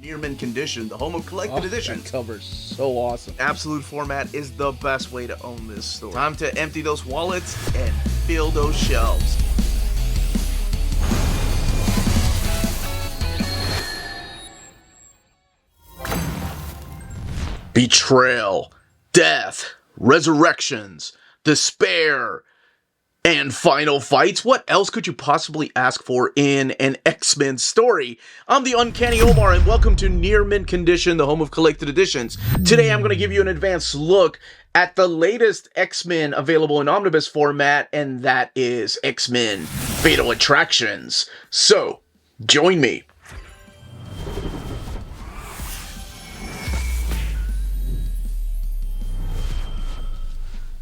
Near mint condition, the home of collected editions. That cover's so awesome. Absolute format is the best way to own this store. Time to empty those wallets and fill those shelves. Betrayal, death, resurrections, despair, and final fights. What else could you possibly ask for in an X-Men story? I'm the Uncanny Omar, and welcome to Near Mint Condition, the home of collected editions. Today I'm going to give you an advanced look at the latest X-Men available in omnibus format, and that is X-Men Fatal Attractions. So, join me.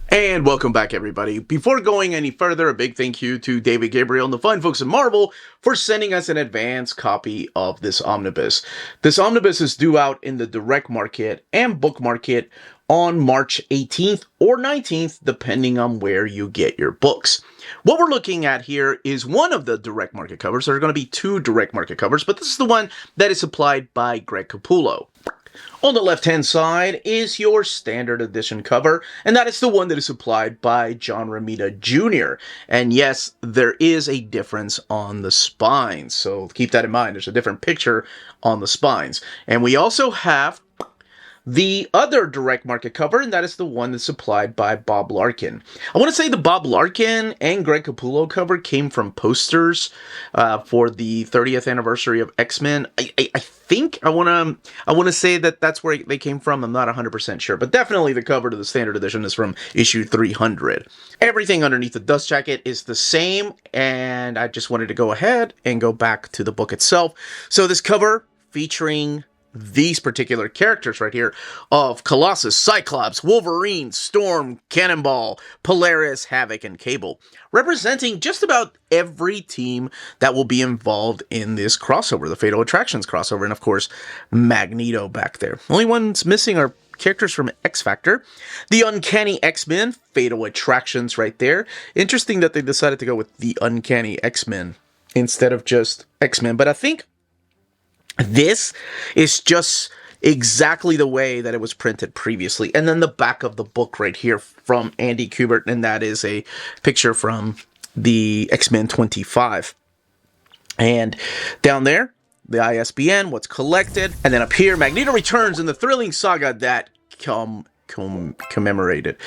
And welcome back, everybody. Before going any further, a big thank you to David Gabriel and the fine folks at Marvel for sending us an advanced copy of this omnibus. This omnibus is due out in the direct market and book market on March 18th or 19th, depending on where you get your books. What we're looking at here is one of the direct market covers. There are going to be two direct market covers, but this is the one that is supplied by Greg Capullo. On the left-hand side is your standard edition cover, and that is the one that is supplied by John Romita Jr. And yes, there is a difference on the spines, so keep that in mind. There's a different picture on the spines. And we also have the other direct market cover, and that is the one that's supplied by Bob Larkin. I want to say the Bob Larkin and Greg Capullo cover came from posters for the 30th anniversary of X-Men. I think I want to say that that's where they came from. I'm not 100% sure, but definitely the cover to the standard edition is from issue 300. Everything underneath the dust jacket is the same, and I just wanted to go ahead and go back to the book itself. So this cover featuring these particular characters right here of Colossus, Cyclops, Wolverine, Storm, Cannonball, Polaris, Havoc, and Cable, representing just about every team that will be involved in this crossover, the Fatal Attractions crossover, and of course, Magneto back there. Only ones missing are characters from X Factor. The Uncanny X-Men, Fatal Attractions right there. Interesting that they decided to go with the Uncanny X-Men instead of just X-Men, but I think this is just exactly the way that it was printed previously. And then the back of the book right here from Andy Kubert, and that is a picture from the X-Men 25. And down there, the ISBN, what's collected. And then up here, Magneto returns in the thrilling saga that commemorated.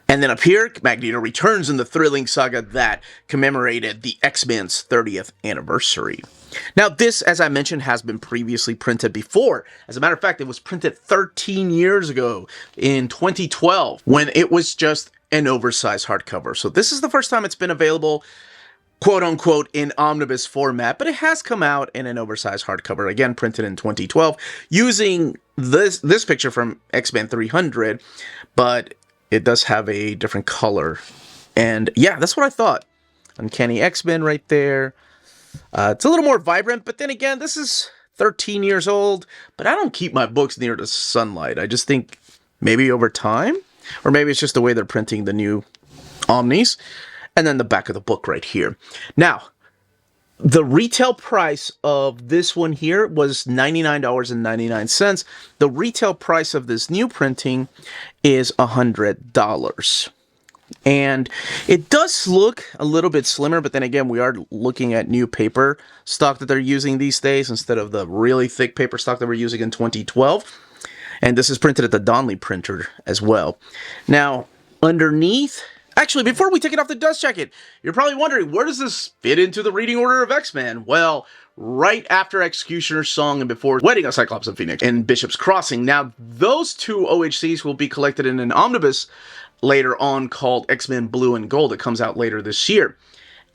And then up here, Magneto returns in the thrilling saga that commemorated the X-Men's 30th anniversary. Now, this, as I mentioned, has been previously printed before. As a matter of fact, it was printed 13 years ago in 2012 when it was just an oversized hardcover. So this is the first time it's been available, quote-unquote, in omnibus format, but it has come out in an oversized hardcover, again, printed in 2012, using this picture from X-Men 300, but it does have a different color. And yeah, that's what I thought. Uncanny X-Men right there. It's a little more vibrant, but then again, this is 13 years old, but I don't keep my books near the sunlight. I just think maybe over time, or maybe it's just the way they're printing the new Omnis. And then the back of the book right here. Now, the retail price of this one here was $99.99. The retail price of this new printing is $100. And it does look a little bit slimmer, but then again, we are looking at new paper stock that they're using these days instead of the really thick paper stock that we're using in 2012. And this is printed at the Donnelly printer as well. Now, underneath, actually, before we take it off the dust jacket, you're probably wondering, where does this fit into the reading order of X-Men? Well, right after x-cutioners song and before Wedding of Cyclops and Phoenix and Bishop's Crossing. Now, those two OHCs will be collected in an omnibus later on called X-Men Blue and Gold. It comes out later this year.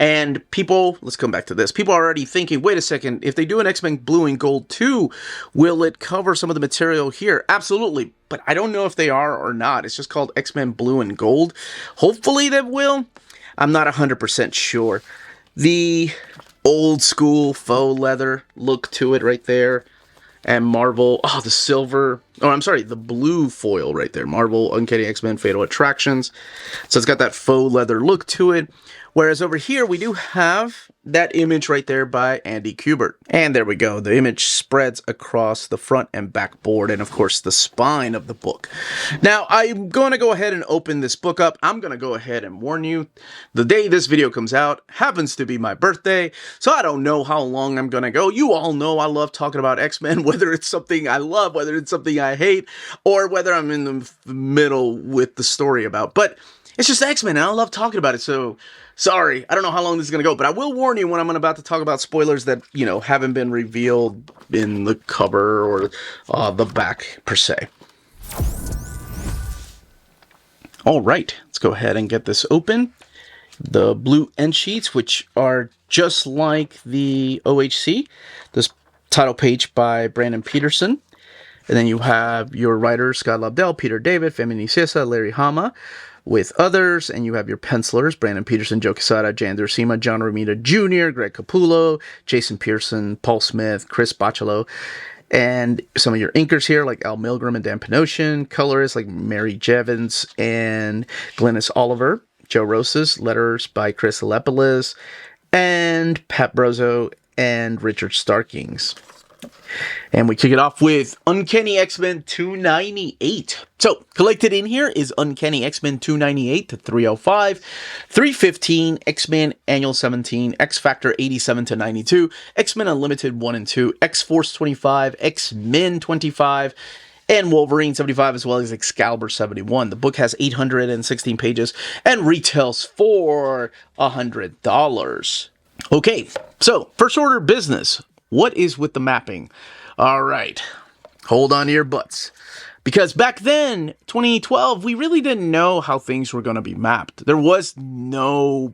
And people, let's come back to this. People are already thinking, wait a second, if they do an X-Men Blue and Gold 2, will it cover some of the material here? Absolutely. But I don't know if they are or not. It's just called X-Men Blue and Gold. Hopefully they will. I'm not 100% sure. The old school faux leather look to it right there. And Marvel, oh, the silver Oh, I'm sorry, the blue foil right there. Marvel Uncanny X-Men Fatal Attractions. So it's got that faux leather look to it. Whereas over here, we do have that image right there by Andy Kubert. And there we go. The image spreads across the front and back board and, of course, the spine of the book. Now, I'm going to go ahead and open this book up. I'm going to go ahead and warn you, the day this video comes out happens to be my birthday, so I don't know how long I'm going to go. You all know I love talking about X-Men, whether it's something I love, whether it's something I hate, or whether I'm in the middle with the story about. But it's just X-Men, and I love talking about it, so sorry. I don't know how long this is going to go, but I will warn you when I'm about to talk about spoilers that, you know, haven't been revealed in the cover or the back, per se. All right, let's go ahead and get this open. The blue end sheets, which are just like the OHC. This title page by Brandon Peterson. And then you have your writers, Scott Lobdell, Peter David, Femi Nicieza, Larry Hama, with others. And you have your pencilers, Brandon Peterson, Joe Quesada, Jan Dursema, John Romita Jr., Greg Capullo, Jason Pearson, Paul Smith, Chris Bachelot. And some of your inkers here, like Al Milgram and Dan Panosian. Colorists, like Mary Jevons and Glennis Oliver. Joe Rosas, letters by Chris Alepolis. And Pat Brozo and Richard Starkings. And we kick it off with Uncanny X-Men 298. So, collected in here is Uncanny X-Men 298 to 305, 315, X-Men Annual 17, X-Factor 87 to 92, X-Men Unlimited 1 and 2, X-Force 25, X-Men 25, and Wolverine 75, as well as Excalibur 71. The book has 816 pages and retails for $100. Okay, so, first order of business. What is with the mapping? All right, hold on to your butts. Because back then, 2012, we really didn't know how things were going to be mapped. There was no,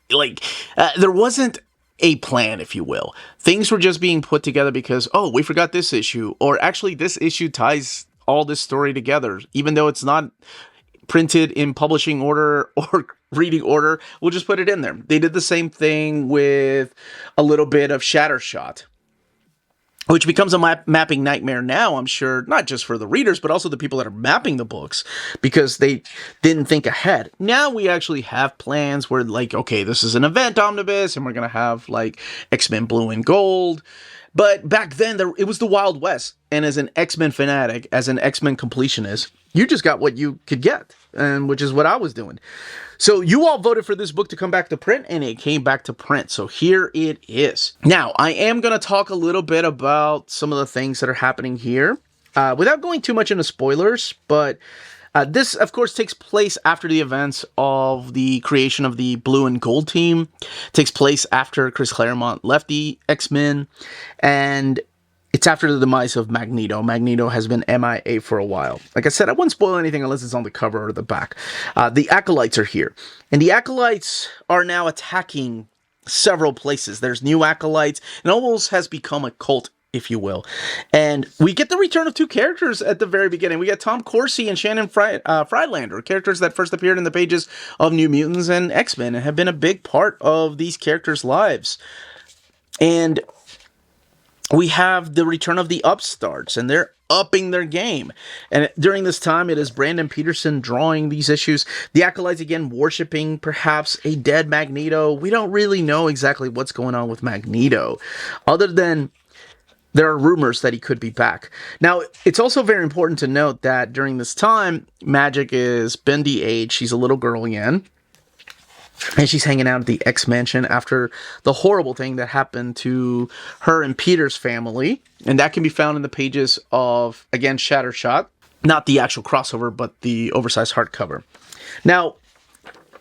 there wasn't a plan, if you will. Things were just being put together because, oh, we forgot this issue. Or actually, this issue ties all this story together. Even though it's not printed in publishing order or reading order, we'll just put it in there. They did the same thing with a little bit of Shattershot, which becomes a mapping nightmare now, I'm sure, not just for the readers, but also the people that are mapping the books, because they didn't think ahead. Now we actually have plans where, like, okay, this is an event omnibus, and we're going to have, like, X-Men Blue and Gold. But back then, it was the Wild West, and as an X-Men fanatic, as an X-Men completionist, you just got what you could get, and which is what I was doing. So you all voted for this book to come back to print, and it came back to print. So here it is. Now, I am going to talk a little bit about some of the things that are happening here, without going too much into spoilers, but this, of course, takes place after the events of the creation of the Blue and Gold team. It takes place after Chris Claremont left the X-Men, and it's after the demise of Magneto. Magneto has been MIA for a while. Like I said, I wouldn't spoil anything unless it's on the cover or the back. The Acolytes are here. And the Acolytes are now attacking several places. There's new Acolytes. It almost has become a cult, if you will. And we get the return of two characters at the very beginning. We get Tom Corsi and Shannon Friedlander, characters that first appeared in the pages of New Mutants and X-Men and have been a big part of these characters' lives. And we have the return of the upstarts, and they're upping their game. And during this time, it is Brandon Peterson drawing these issues. The Acolytes, again, worshipping perhaps a dead Magneto. We don't really know exactly what's going on with Magneto, other than there are rumors that he could be back. Now, it's also very important to note that during this time, Magic is been de-aged. She's a little girl again. And she's hanging out at the X-Mansion after the horrible thing that happened to her and Peter's family. And that can be found in the pages of, again, Shattershot. Not the actual crossover, but the oversized hardcover. Now,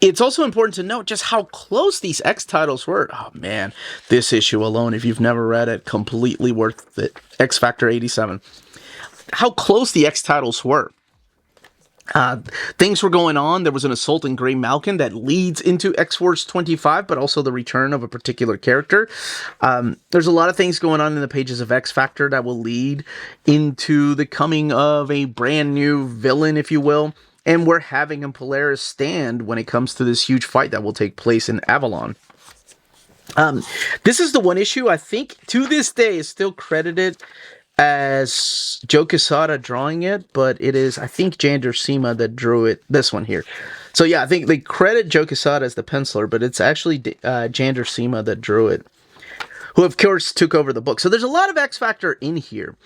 it's also important to note just how close these X titles were. Oh, man. This issue alone, if you've never read it, completely worth it. X-Factor 87. How close the X titles were. Things were going on. There was an assault in Grey Malkin that leads into X-Force 25, but also the return of a particular character. There's a lot of things going on in the pages of X-Factor that will lead into the coming of a brand new villain, if you will. And we're having a Polaris stand when it comes to this huge fight that will take place in Avalon. This is the one issue I think to this day is still credited as Joe Quesada drawing it, but it is, I think, Jander Sema that drew it, this one here. So yeah, I think they credit Joe Quesada as the penciler, but it's actually Jander Sema that drew it, who of course took over the book. So there's a lot of X Factor in here.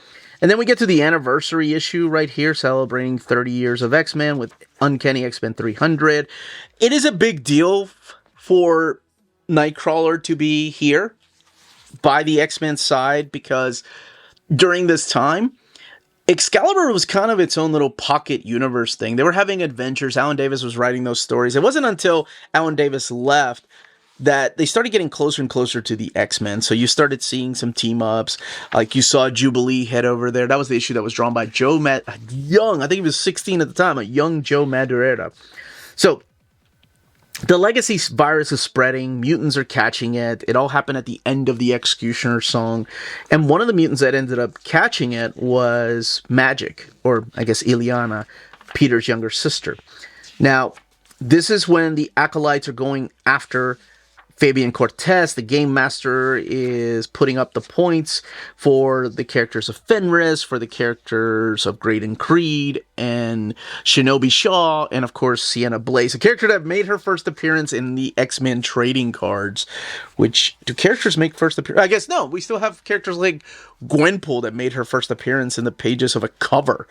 And then we get to the anniversary issue right here, celebrating 30 years of X-Men with Uncanny X-Men 300. It is a big deal for Nightcrawler to be here by the X-Men side, because during this time, Excalibur was kind of its own little pocket universe thing. They were having adventures. Alan Davis was writing those stories. It wasn't until Alan Davis left that they started getting closer and closer to the X-Men. So you started seeing some team-ups. Like you saw Jubilee head over there. That was the issue that was drawn by young, I think he was 16 at the time, a young Joe Madureira. So the legacy virus is spreading. Mutants are catching it. It all happened at the end of the X-Cutioner song. And one of the mutants that ended up catching it was Magic, or I guess Ileana, Peter's younger sister. Now, this is when the Acolytes are going after Fabian Cortez. The Game Master is putting up the points for the characters of Fenris, for the characters of Graydon Creed, and Shinobi Shaw, and of course Sienna Blaze, a character that made her first appearance in the X-Men trading cards. Which, do characters make first appearance? I guess no, we still have characters like Gwenpool that made her first appearance in the pages of a cover.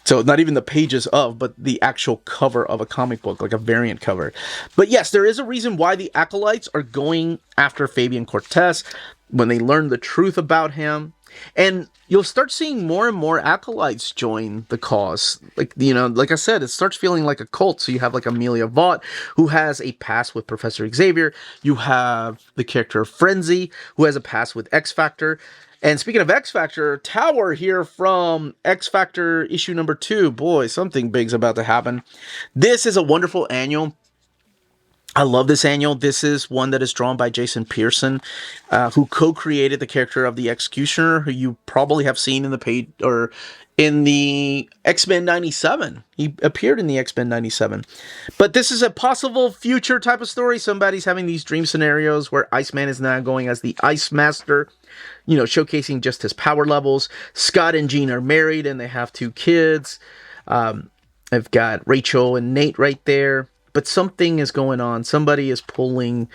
So not even the pages of, but the actual cover of a comic book, like a variant cover. But yes, there is a reason why the Acolytes are going after Fabian Cortez when they learn the truth about him. And you'll start seeing more and more Acolytes join the cause. Like, you know, like I said, it starts feeling like a cult. So you have like Amelia Vaught, who has a past with Professor Xavier. You have the character of Frenzy, who has a past with X-Factor. And speaking of X-Factor, Tower here from X-Factor issue number 2. Boy, something big's about to happen. This is a wonderful annual. I love this annual. This is one that is drawn by Jason Pearson, who co-created the character of the X-Cutioner, who you probably have seen in the page, or in the X-Men 97. He appeared in the X-Men 97. But this is a possible future type of story. Somebody's having these dream scenarios where Iceman is now going as the Ice Master, you know, showcasing just his power levels. Scott and Jean are married and they have 2 kids. I've got Rachel and Nate right there. But something is going on. Somebody is pulling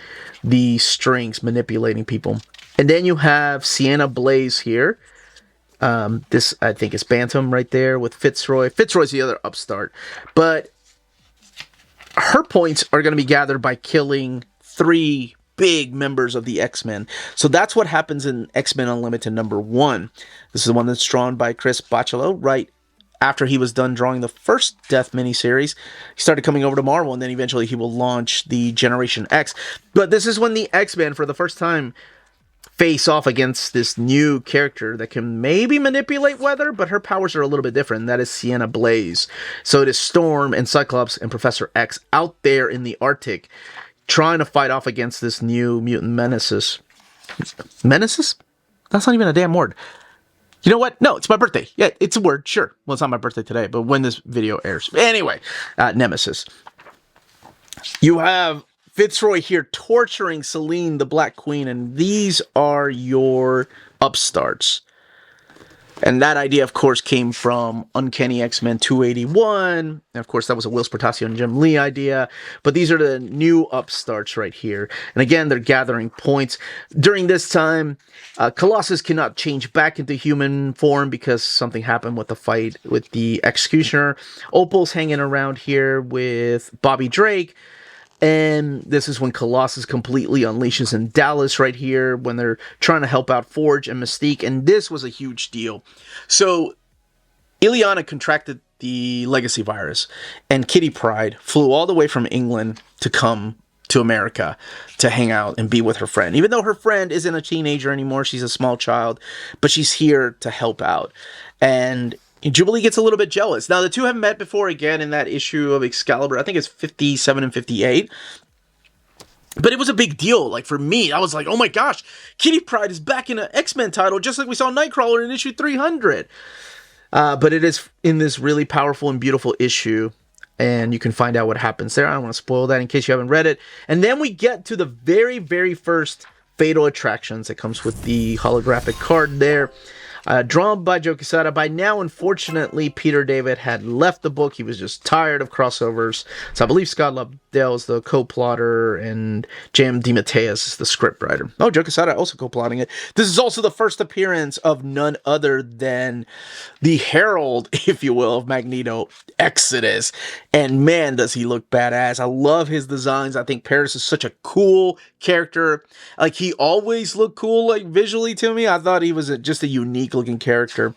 the strings, manipulating people. And then you have Sienna Blaze here. This, I think, is Bantam right there with Fitzroy. Fitzroy's the other upstart. But her points are going to be gathered by killing 3 big members of the X-Men. So that's what happens in X-Men Unlimited number 1. This is the one that's drawn by Chris Bachalo right after he was done drawing the first Death miniseries. He started coming over to Marvel, and then eventually he will launch the Generation X. But this is when the X-Men, for the first time, face off against this new character that can maybe manipulate weather, but her powers are a little bit different, and that is Sienna Blaze. So it is Storm and Cyclops and Professor X out there in the Arctic trying to fight off against this new mutant menaces. Menaces? That's not even a damn word. You know what? No, it's my birthday. Yeah, it's a word, sure. Well, it's not my birthday today, but when this video airs. Anyway, Nemesis. You have Fitzroy here torturing Selene, the Black Queen, and these are your upstarts. And that idea, of course, came from Uncanny X-Men 281. And of course, that was a Will Spartacio and Jim Lee idea. But these are the new upstarts right here. And again, they're gathering points. During this time, Colossus cannot change back into human form because something happened with the fight with the X-Cutioner. Opal's hanging around here with Bobby Drake. And this is when Colossus completely unleashes in Dallas right here when they're trying to help out Forge and Mystique. And this was a huge deal. So Ileana contracted the legacy virus, and Kitty Pryde flew all the way from England to come to America to hang out and be with her friend. Even though her friend isn't a teenager anymore, she's a small child, but she's here to help out. And Jubilee gets a little bit jealous. Now, the two have met before again in that issue of Excalibur. I think it's 57 and 58. But it was a big deal. Like, for me, I was like, oh my gosh, Kitty Pryde is back in an X-Men title, just like we saw Nightcrawler in issue 300. But it is in this really powerful and beautiful issue. And you can find out what happens there. I don't want to spoil that in case you haven't read it. And then we get to the very, very first Fatal Attractions. It comes with the holographic card there. Drawn by Joe Quesada. By now, unfortunately, Peter David had left the book. He was just tired of crossovers. So I believe Scott Lobdell is the co-plotter and J.M. DeMatteis is the scriptwriter. Oh, Joe Quesada also co-plotting it. This is also the first appearance of none other than the herald, if you will, of Magneto, Exodus. And man, does he look badass. I love his designs. I think Paris is such a cool character. Like, he always looked cool, like, visually to me. I thought he was just a unique looking character.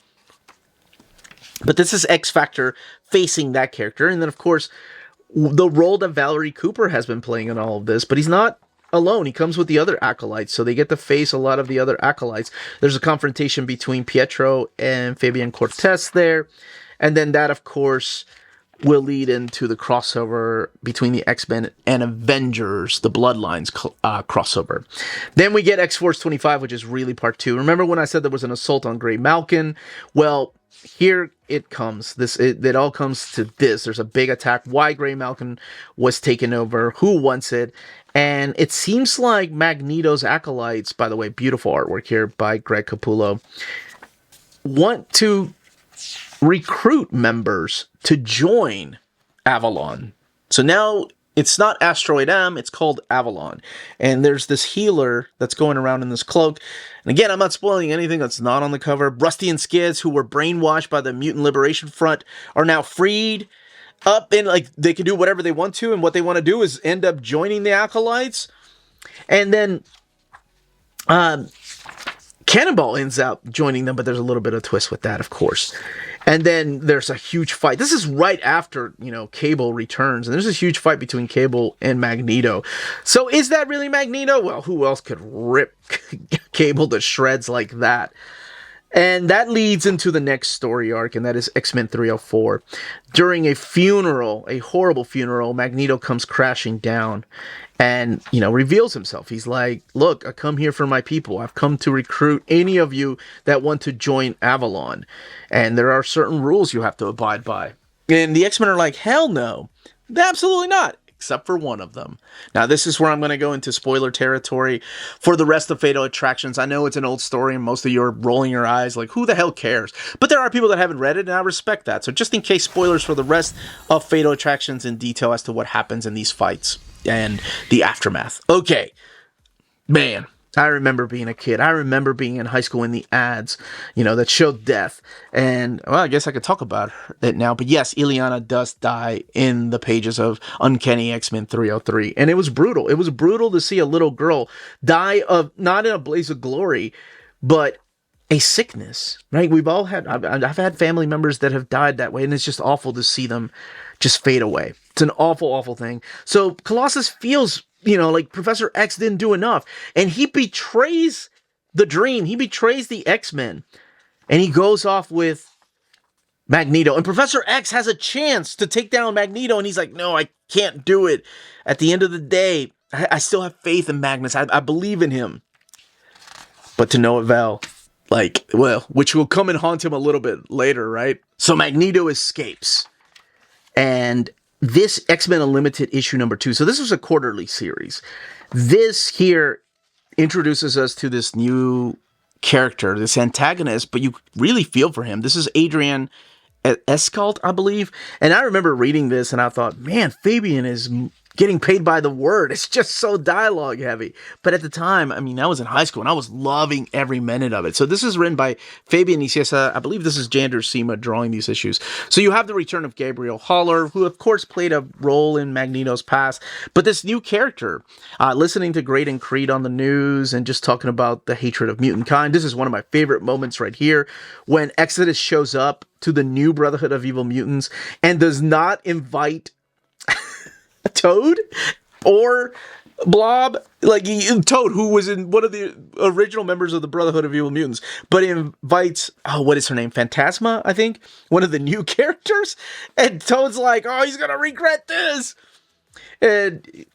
But this is X Factor facing that character. And then, of course, the role that Valerie Cooper has been playing in all of this. But he's not alone. He comes with the other acolytes, so they get to face a lot of the other acolytes. There's a confrontation between Pietro and Fabian Cortez there. And then that, of course, will lead into the crossover between the X-Men and Avengers, the Bloodlines crossover. Then we get X-Force 25, which is really part 2. Remember when I said there was an assault on Grey Malkin? Well, here it comes. It all comes to this. There's a big attack. Why Grey Malkin was taken over, who wants it, and it seems like Magneto's acolytes, by the way, beautiful artwork here by Greg Capullo, want to recruit members to join Avalon. So now it's not Asteroid M, it's called Avalon. And there's this healer that's going around in this cloak. And again, I'm not spoiling anything that's not on the cover. Rusty and Skids, who were brainwashed by the Mutant Liberation Front, are now freed up, and like they can do whatever they want to, and what they want to do is end up joining the Acolytes. And then Cannonball ends up joining them, but there's a little bit of twist with that, of course. And then there's a huge fight. This is right after, Cable returns. And there's this huge fight between Cable and Magneto. So is that really Magneto? Well, who else could rip Cable to shreds like that? And that leads into the next story arc, and that is X-Men 304. During a funeral, a horrible funeral, Magneto comes crashing down and, reveals himself. He's like, look, I come here for my people. I've come to recruit any of you that want to join Avalon. And there are certain rules you have to abide by. And the X-Men are like, hell no. Absolutely not. Except for one of them. Now, this is where I'm going to go into spoiler territory for the rest of Fatal Attractions. I know it's an old story and most of you are rolling your eyes like, who the hell cares? But there are people that haven't read it, and I respect that. So just in case, spoilers for the rest of Fatal Attractions in detail as to what happens in these fights and the aftermath. Okay. Man, I remember being a kid. I remember being in high school in the ads, that showed death. And, well, I guess I could talk about it now. But yes, Ileana does die in the pages of Uncanny X-Men 303. And it was brutal. It was brutal to see a little girl die of, not in a blaze of glory, but a sickness, right? We've all had, I've had family members that have died that way. And it's just awful to see them just fade away. It's an awful, awful thing. So Colossus feels, like Professor X didn't do enough. And he betrays the dream. He betrays the X-Men. And he goes off with Magneto. And Professor X has a chance to take down Magneto. And he's like, no, I can't do it. At the end of the day, I still have faith in Magnus. I believe in him. But to no avail. Which will come and haunt him a little bit later, right? So Magneto escapes. And this X-Men Unlimited issue number 2. So this was a quarterly series. This here introduces us to this new character, this antagonist, but you really feel for him. This is Adrian Escalt, I believe. And I remember reading this and I thought, man, Fabian is getting paid by the word. It's just so dialogue heavy. But at the time, I was in high school and I was loving every minute of it. So this is written by Fabian Nicieza. I believe this is Jander Sema drawing these issues. So you have the return of Gabriel Haller, who of course played a role in Magneto's past. But this new character, listening to Great and Creed on the news and just talking about the hatred of mutant kind. This is one of my favorite moments right here when Exodus shows up to the new Brotherhood of Evil Mutants and does not invite Toad or Blob, Toad, who was in one of the original members of the Brotherhood of Evil Mutants, but invites, what is her name? Phantasma, I think, one of the new characters. And Toad's like, oh, he's gonna regret this. And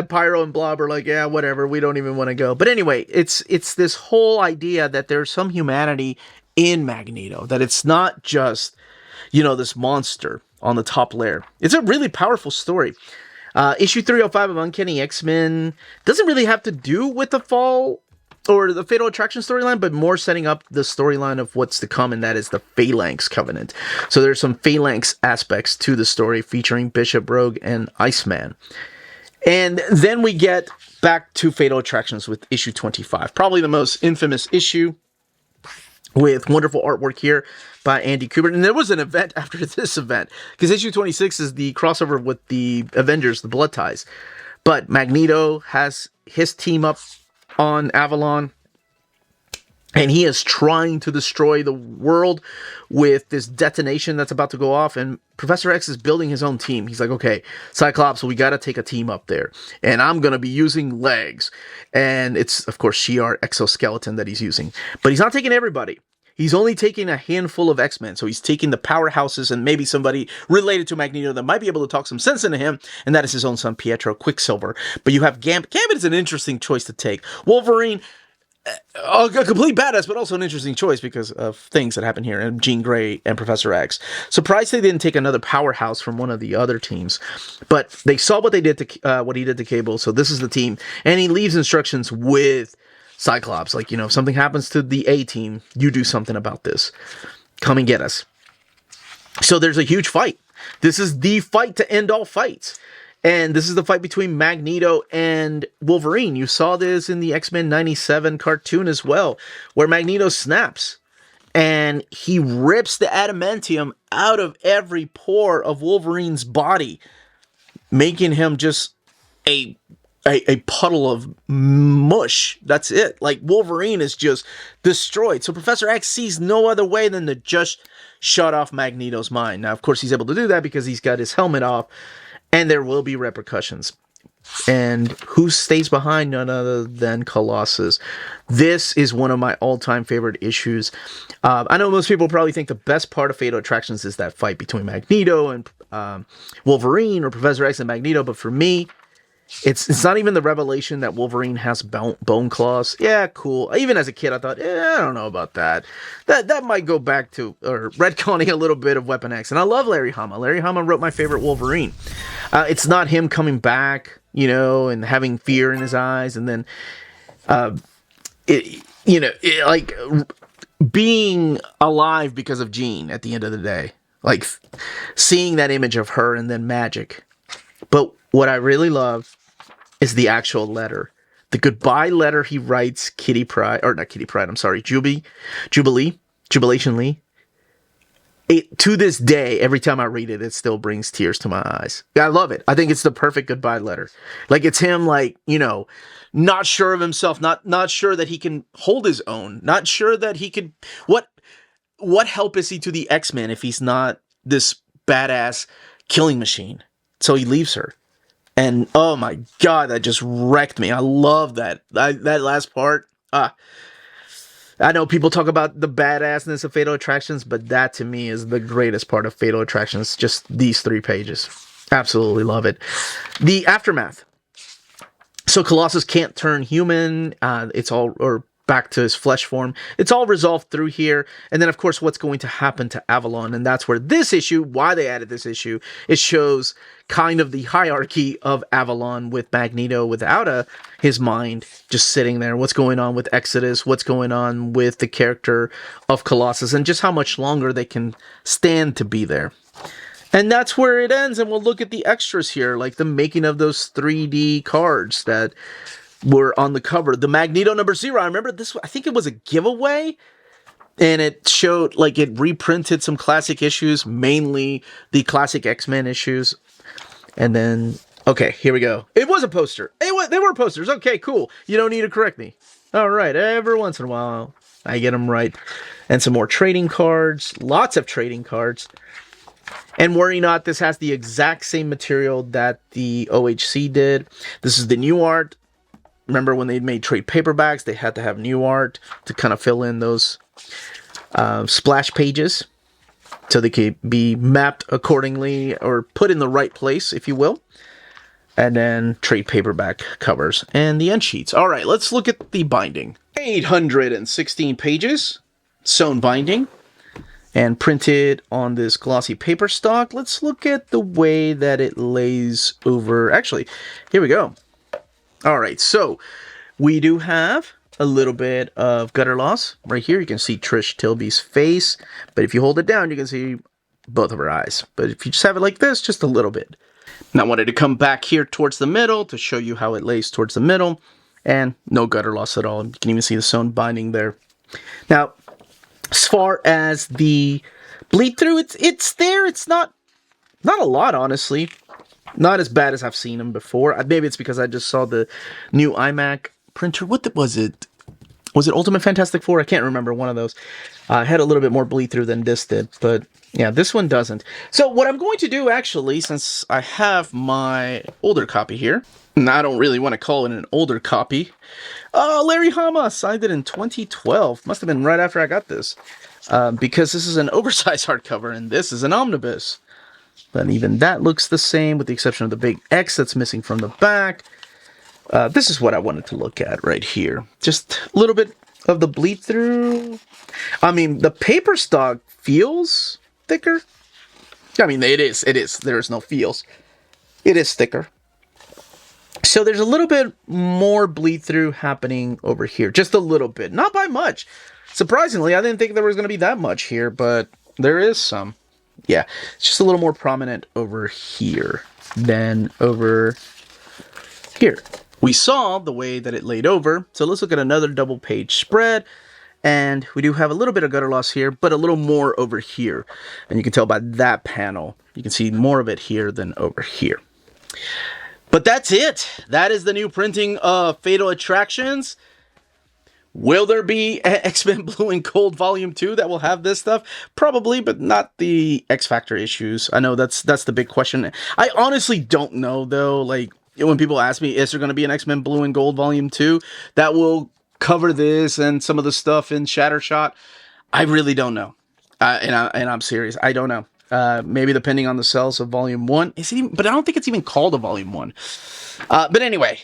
Pyro and Blob are like, yeah, whatever, we don't even want to go. But anyway, it's this whole idea that there's some humanity in Magneto, that it's not just, this monster on the top layer. It's a really powerful story. Issue 305 of Uncanny X-Men doesn't really have to do with the fall or the Fatal Attraction storyline, but more setting up the storyline of what's to come, and that is the Phalanx Covenant. So there's some Phalanx aspects to the story featuring Bishop, Rogue, and Iceman. And then we get back to Fatal Attractions with issue 25, probably the most infamous issue, with wonderful artwork here by Andy Kubert. And there was an event after this event, because issue 26 is the crossover with the Avengers, the Blood Ties. But Magneto has his team up on Avalon, and he is trying to destroy the world with this detonation that's about to go off, and Professor X is building his own team. He's like, okay, Cyclops, we got to take a team up there, and I'm going to be using legs. And it's, of course, Shi'ar exoskeleton that he's using. But he's not taking everybody. He's only taking a handful of X-Men, so he's taking the powerhouses and maybe somebody related to Magneto that might be able to talk some sense into him, and that is his own son, Pietro Quicksilver. But you have Gambit. Gambit is an interesting choice to take. Wolverine, a complete badass, but also an interesting choice because of things that happen here, and Jean Grey and Professor X. Surprised they didn't take another powerhouse from one of the other teams, but they saw what they did to what he did to Cable, so this is the team, and he leaves instructions with Cyclops, like, you know, if something happens to the A-team, you do something about this. Come and get us. So there's a huge fight. This is the fight to end all fights. And this is the fight between Magneto and Wolverine. You saw this in the X-Men 97 cartoon as well, where Magneto snaps and he rips the adamantium out of every pore of Wolverine's body, making him just a puddle of mush. That's it. Like, Wolverine is just destroyed. So Professor X sees no other way than to just shut off Magneto's mind. Now, of course, he's able to do that because he's got his helmet off, and there will be repercussions. And who stays behind? None other than Colossus. This is one of my all-time favorite issues. I know most people probably think the best part of Fatal Attractions is that fight between Magneto and Wolverine, or Professor X and Magneto, but for me, it's not even the revelation that Wolverine has bone claws. Yeah, cool. Even as a kid, I thought, I don't know about that. That might go back to, or retconning a little bit of Weapon X. And I love Larry Hama. Larry Hama wrote my favorite Wolverine. It's not him coming back, you know, and having fear in his eyes, and then, like being alive because of Jean at the end of the day. Like seeing that image of her and then magic. But what I really love is the actual letter. The goodbye letter he writes Kitty Pryde, or not Kitty Pryde, I'm sorry, Jubilation Lee. To this day, every time I read it, it still brings tears to my eyes. I love it. I think it's the perfect goodbye letter. Like, it's him, like, you know, not sure of himself, not sure that he can hold his own, not sure that he could, what help is he to the X-Men if he's not this badass killing machine? So he leaves her. And oh my God, that just wrecked me. I love that. That last part. I know people talk about the badassness of Fatal Attractions, but that to me is the greatest part of Fatal Attractions. Just these 3 pages. Absolutely love it. The aftermath. So Colossus can't turn human. It's all, or back to his flesh form. It's all resolved through here. And then, of course, what's going to happen to Avalon. And that's where this issue, why they added this issue, it shows kind of the hierarchy of Avalon with Magneto without his mind just sitting there. What's going on with Exodus? What's going on with the character of Colossus? And just how much longer they can stand to be there. And that's where it ends. And we'll look at the extras here, like the making of those 3D cards that were on the cover. The Magneto #0. I remember this. I think it was a giveaway. And it showed, like, it reprinted some classic issues, mainly the classic X-Men issues. And then, okay, here we go. It was a poster. They were posters. Okay, cool. You don't need to correct me. All right, every once in a while, I get them right. And some more trading cards. Lots of trading cards. And worry not, this has the exact same material that the OHC did. This is the new art. Remember when they made trade paperbacks, they had to have new art to kind of fill in those splash pages so they could be mapped accordingly or put in the right place, if you will. And then trade paperback covers and the end sheets. All right, let's look at the binding. 816 pages, sewn binding, and printed on this glossy paper stock. Let's look at the way that it lays over. Actually, here we go. All right, so we do have a little bit of gutter loss. Right here, you can see Trish Tilby's face, but if you hold it down, you can see both of her eyes. But if you just have it like this, just a little bit. Now I wanted to come back here towards the middle to show you how it lays towards the middle, and no gutter loss at all. You can even see the sewn binding there. Now, as far as the bleed through, it's there. It's not a lot, honestly. Not as bad as I've seen them before. Maybe it's because I just saw the new iMac printer. What was it? Was it Ultimate Fantastic Four? I can't remember, one of those. Had a little bit more bleed through than this did, but yeah, this one doesn't. So what I'm going to do, actually, since I have my older copy here, and I don't really want to call it an older copy. Larry Hama signed it in 2012. Must have been right after I got this, because this is an oversized hardcover and this is an omnibus. But even that looks the same, with the exception of the big X that's missing from the back. This is what I wanted to look at right here. Just a little bit of the bleed through. I mean, the paper stock feels thicker. I mean, it is. There's no feels. It is thicker. So there's a little bit more bleed through happening over here. Just a little bit. Not by much. Surprisingly, I didn't think there was going to be that much here, but there is some. Yeah, it's just a little more prominent over here than over here. We saw the way that it laid over, so let's look at another double page spread. And we do have a little bit of gutter loss here, but a little more over here. And you can tell by that panel, you can see more of it here than over here. But that's it. That is the new printing of Fatal Attractions. Will there be X-Men Blue and Gold Volume 2 that will have this stuff? Probably, but not the X-Factor issues. I know that's the big question. I honestly don't know, though. Like, when people ask me, is there going to be an X-Men Blue and Gold Volume 2 that will cover this and some of the stuff in Shattershot? I really don't know. And I'm serious. I don't know. Maybe depending on the sales of Volume 1. But I don't think it's even called a Volume 1. But anyway,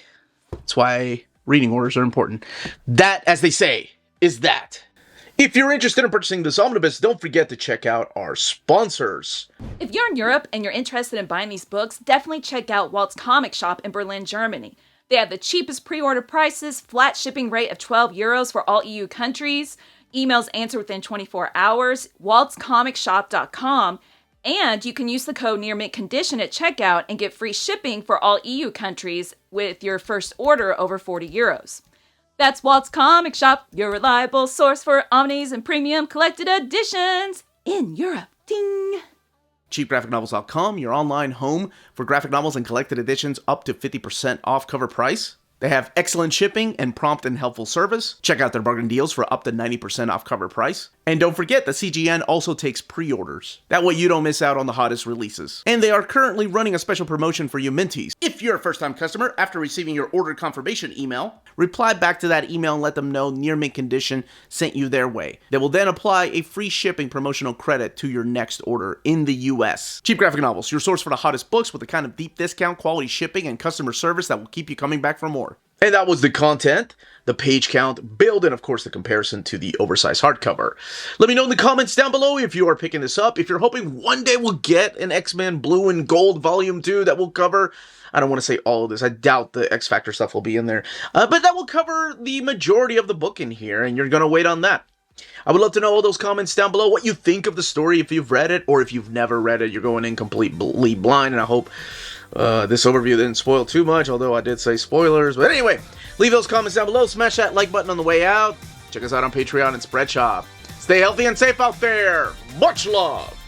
that's why reading orders are important. That, as they say, is that. If you're interested in purchasing this omnibus, don't forget to check out our sponsors. If you're in Europe and you're interested in buying these books, definitely check out Walt's Comic Shop in Berlin, Germany. They have the cheapest pre-order prices, flat shipping rate of €12 for all EU countries, emails answered within 24 hours, waltscomicshop.com, and you can use the code nearmintcondition at checkout and get free shipping for all EU countries with your first order over €40. That's Walt's Comic Shop, your reliable source for omnis and premium collected editions in Europe. Ding! CheapGraphicNovels.com, your online home for graphic novels and collected editions up to 50% off cover price. They have excellent shipping and prompt and helpful service. Check out their bargain deals for up to 90% off cover price. And don't forget that CGN also takes pre-orders. That way you don't miss out on the hottest releases. And they are currently running a special promotion for you Minties. If you're a first-time customer, after receiving your order confirmation email, reply back to that email and let them know Near Mint Condition sent you their way. They will then apply a free shipping promotional credit to your next order in the US. Cheap Graphic Novels, your source for the hottest books with the kind of deep discount, quality shipping, and customer service that will keep you coming back for more. And that was the content, the page count, build, and of course the comparison to the oversized hardcover. Let me know in the comments down below if you are picking this up, if you're hoping one day we'll get an X-Men Blue and Gold Volume 2 that will cover, I don't want to say all of this, I doubt the X-Factor stuff will be in there, but that will cover the majority of the book in here, and you're going to wait on that. I would love to know all those comments down below, what you think of the story if you've read it, or if you've never read it, you're going in completely blind, and I hope this overview didn't spoil too much, although I did say spoilers. But anyway, leave those comments down below, smash that like button on the way out, check us out on Patreon and Spreadshop. Stay healthy and safe out there, much love!